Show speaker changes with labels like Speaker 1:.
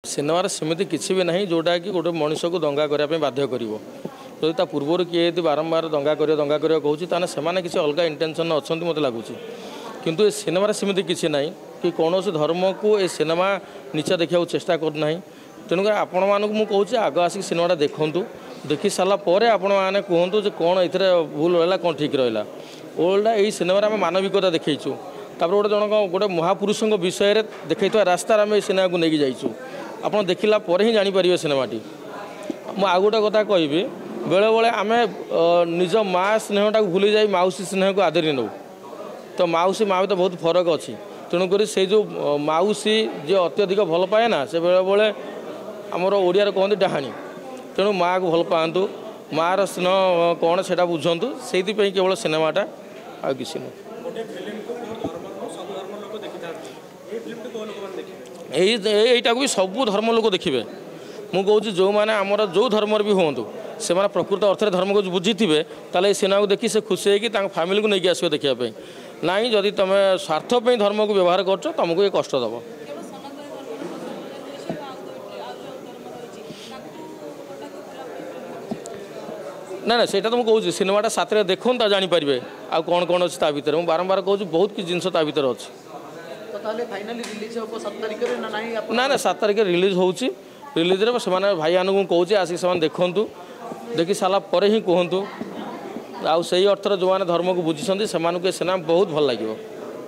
Speaker 1: सिनेमार सेमती किसी भी नहीं जोटा कि गोटे मनीष को दंगा करने बाध्य कर जदि ता पूर्वर किए बारंबार दंगा कर कहूँ से किसी अलग इंटेंशन अच्छा मत लगुच किंतु ए सिनेमार सेमती किसी ना कि कौन से धर्म को ए सिनेमा नीचा देखा चेष्टा करना तेणुक आपण मानक मुझे आग आसिक सिनेमाटा देखूँ देखी सारापर आपण मैंने कहतु कौन ये भूल रहा कौन ठीक रहा ओल्डा यही सिनेमा आम मानविकता देखु तापर गोटे जन गोटे महापुरुषों विषय देखा रास्तार आम सिनेमा को लेकिन जाइचु आप देखला ही जापर सिनेमाटी मुझे आउ गोटे कथा कहि बेले बेले आम निज माँ स्नेहटा भूली जा मौसी स्नेह को आदरी नौ तो मौसी माँ तो बहुत फरक अच्छी तेणुक से जो मौसी जी अत्यधिक भल पाए ना से बेले बेले आमर ओडिया कहते डाहाणी तेणु माँ को भल पातु माँ स्नेह कौन से बुझंतु से केवल सिनेमाटा आ किसी नुह यहीटा को भी सबू धर्म लोक देखिए मु कहूँ जो मैंने आमर जो धर्म भी हूँ से प्रकृत अर्थ धर्म को बुझी थे ताले सिनेमा को देखी से खुशी है फैमिली को लेकिन आसो देखापी ना जदि तुम स्वार्थप धर्म को व्यवहार कर तुमको ये कष्ट दब ना ना से तो मुझे सिनेमाटा साथ देखो जानीपारे आ कौन कौन अच्छी ता भर बारंबार कहूँ बहुत किसी जिनस ता भर अच्छी ना ना 7 तारिख रिलीज होची रिलीज रे से भाई को कहूँ आसिक से देखूँ देखी सारापर ही कहतु आउ से अर्थर जो मैंने धर्म को बुझी से सिनेमा बहुत भल लगे।